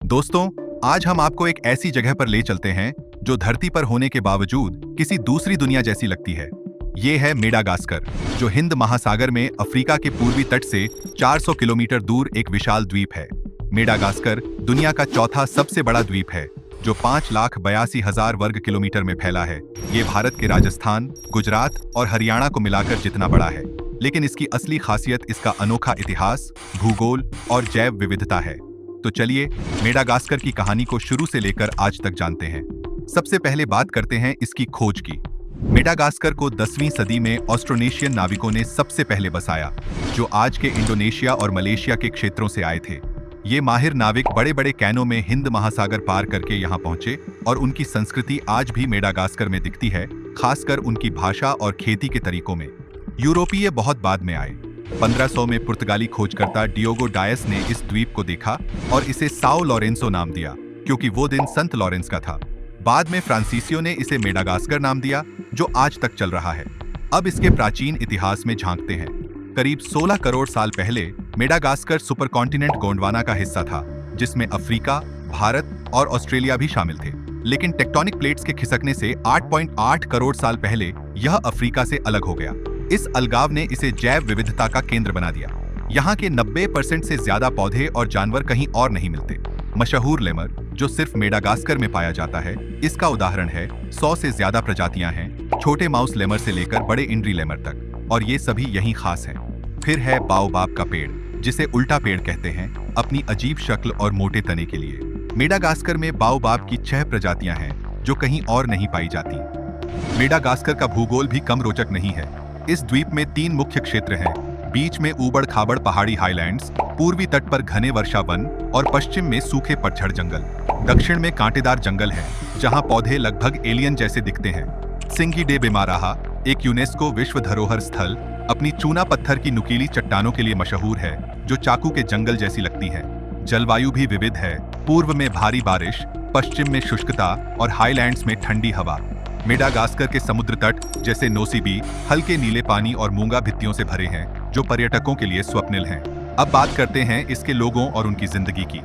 दोस्तों, आज हम आपको एक ऐसी जगह पर ले चलते हैं जो धरती पर होने के बावजूद किसी दूसरी दुनिया जैसी लगती है। ये है मेडागास्कर, जो हिंद महासागर में अफ्रीका के पूर्वी तट से 400 किलोमीटर दूर एक विशाल द्वीप है। मेडागास्कर दुनिया का चौथा सबसे बड़ा द्वीप है, जो 5,82,000 वर्ग किलोमीटर में फैला है। ये भारत के राजस्थान, गुजरात और हरियाणा को मिलाकर जितना बड़ा है, लेकिन इसकी असली खासियत इसका अनोखा इतिहास, भूगोल और जैव विविधता है। तो चलिए मेडागास्कर की कहानी को शुरू से लेकर आज तक जानते हैं। सबसे पहले बात करते हैं इसकी खोज की। मेडागास्कर को 10वीं सदी में ऑस्ट्रोनेशियन नाविकों ने सबसे पहले बसाया, जो आज के इंडोनेशिया और मलेशिया के क्षेत्रों से आए थे। ये माहिर नाविक बड़े बड़े कैनों में हिंद महासागर पार करके यहाँ पहुंचे और उनकी संस्कृति आज भी मेडागास्कर में दिखती है, खासकर उनकी भाषा और खेती के तरीकों में। यूरोपीय बहुत बाद में आए। 1500 में पुर्तगाली खोजकर्ता डियोगो डायस ने इस द्वीप को देखा और इसे साओ लॉरेंसो नाम दिया, क्योंकि वो दिन संत लॉरेंस का था। बाद में फ्रांसीसियों ने इसे मेडागास्कर नाम दिया, जो आज तक चल रहा है। अब इसके प्राचीन इतिहास में झांकते हैं। करीब 16 करोड़ साल पहले मेडागास्कर सुपरकॉन्टिनेंट गोंडवाना का हिस्सा था, जिसमें अफ्रीका, भारत और ऑस्ट्रेलिया भी शामिल थे। लेकिन टेक्टोनिक प्लेट्स के खिसकने से 8.8 करोड़ साल पहले यह अफ्रीका से अलग हो गया। इस अलगाव ने इसे जैव विविधता का केंद्र बना दिया। यहाँ के 90% से ज्यादा पौधे और जानवर कहीं और नहीं मिलते। मशहूर लेमर, जो सिर्फ मेडागास्कर में पाया जाता है, इसका उदाहरण है। 100 से ज्यादा प्रजातियां हैं, छोटे माउस लेमर से लेकर बड़े इंड्री लेमर तक, और ये सभी यहीं खास हैं। फिर है बाओबाब का पेड़, जिसे उल्टा पेड़ कहते हैं, अपनी अजीब शक्ल और मोटे तने के लिए। मेडागास्कर में बाओबाब की 6 प्रजातियां हैं, जो कहीं और नहीं पाई जाती। मेडागास्कर का भूगोल भी कम रोचक नहीं है। इस द्वीप में 3 मुख्य क्षेत्र हैं। बीच में ऊबड़ खाबड़ पहाड़ी हाईलैंड्स, पूर्वी तट पर घने वर्षा वन और पश्चिम में सूखे पतझड़ जंगल। दक्षिण में कांटेदार जंगल है, जहां पौधे लगभग एलियन जैसे दिखते हैं। सिंगी डे बिमाराहा, एक यूनेस्को विश्व धरोहर स्थल, अपनी चूना पत्थर की नुकीली चट्टानों के लिए मशहूर है, जो चाकू के जंगल जैसी लगती हैं। जलवायु भी विविध है। पूर्व में भारी बारिश, पश्चिम में शुष्कता और हाईलैंड्स में ठंडी हवा। मेडागास्कर के समुद्र तट जैसे नोसीबी हल्के नीले पानी और मूंगा भित्तियों से भरे हैं, जो पर्यटकों के लिए स्वप्निल हैं। अब बात करते हैं इसके लोगों और उनकी जिंदगी की।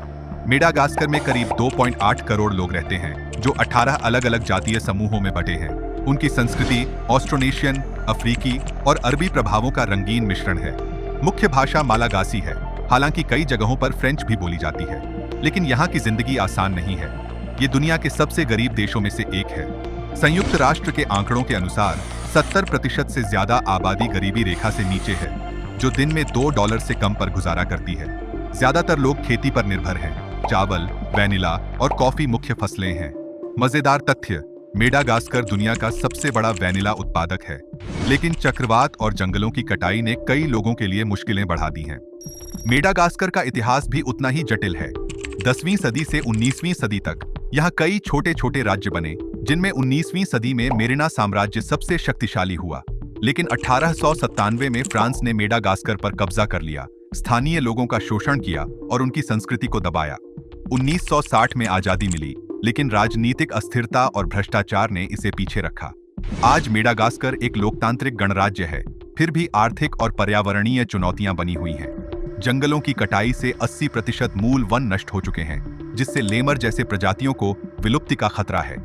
मेडागास्कर में करीब 2.8 करोड़ लोग रहते हैं, जो 18 अलग अलग जातीय समूहों में बटे हैं। उनकी संस्कृति ऑस्ट्रोनेशियन, अफ्रीकी और अरबी प्रभावों का रंगीन मिश्रण है। मुख्य भाषा मालागासी है, हालांकि कई जगहों पर फ्रेंच भी बोली जाती है। लेकिन यहाँ की जिंदगी आसान नहीं है। ये दुनिया के सबसे गरीब देशों में से एक है। संयुक्त राष्ट्र के आंकड़ों के अनुसार 70% से ज्यादा आबादी गरीबी रेखा से नीचे है, जो दिन में $2 से कम पर गुजारा करती है। ज्यादातर लोग खेती पर निर्भर हैं। चावल, वैनिला और कॉफी मुख्य फसलें हैं। मजेदार तथ्य, मेडागास्कर दुनिया का सबसे बड़ा वैनिला उत्पादक है, लेकिन चक्रवात और जंगलों की कटाई ने कई लोगों के लिए मुश्किलें बढ़ा दी हैं। मेडागास्कर का इतिहास भी उतना ही जटिल है। 10वीं सदी से 19वीं सदी तक यहाँ कई छोटे छोटे राज्य बने, जिनमें 19वीं सदी में मेरिना साम्राज्य सबसे शक्तिशाली हुआ। लेकिन 1897 में फ्रांस ने मेडागास्कर पर कब्जा कर लिया, स्थानीय लोगों का शोषण किया और उनकी संस्कृति को दबाया। 1960 में आजादी मिली, लेकिन राजनीतिक अस्थिरता और भ्रष्टाचार ने इसे पीछे रखा। आज मेडागास्कर एक लोकतांत्रिक गणराज्य है, फिर भी आर्थिक और पर्यावरणीय चुनौतियां बनी हुई हैं। जंगलों की कटाई से 80% मूल वन नष्ट हो चुके हैं, जिससे लेमर जैसे प्रजातियों को विलुप्ति का खतरा है।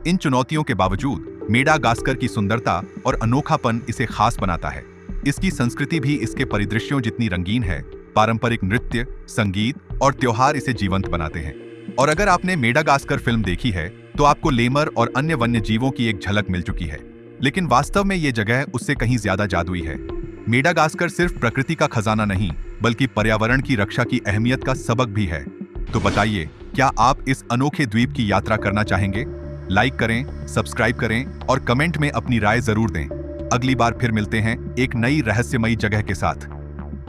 इन चुनौतियों के बावजूद मेडागास्कर की सुंदरता और अनोखापन इसे खास बनाता है। इसकी संस्कृति भी इसके परिदृश्यों जितनी रंगीन है। पारंपरिक नृत्य, संगीत और त्योहार इसे जीवंत बनाते हैं। और अगर आपने मेडागास्कर फिल्म देखी है, तो आपको लेमर और अन्य वन्य जीवों की एक झलक मिल चुकी है। लेकिन वास्तव में ये जगह उससे कहीं ज्यादा जादुई है। मेडागास्कर सिर्फ प्रकृति का खजाना नहीं, बल्कि पर्यावरण की रक्षा की अहमियत का सबक भी है। तो बताइए, क्या आप इस अनोखे द्वीप की यात्रा करना चाहेंगे? लाइक करें, सब्सक्राइब करें और कमेंट में अपनी राय जरूर दें। अगली बार फिर मिलते हैं एक नई रहस्यमयी जगह के साथ।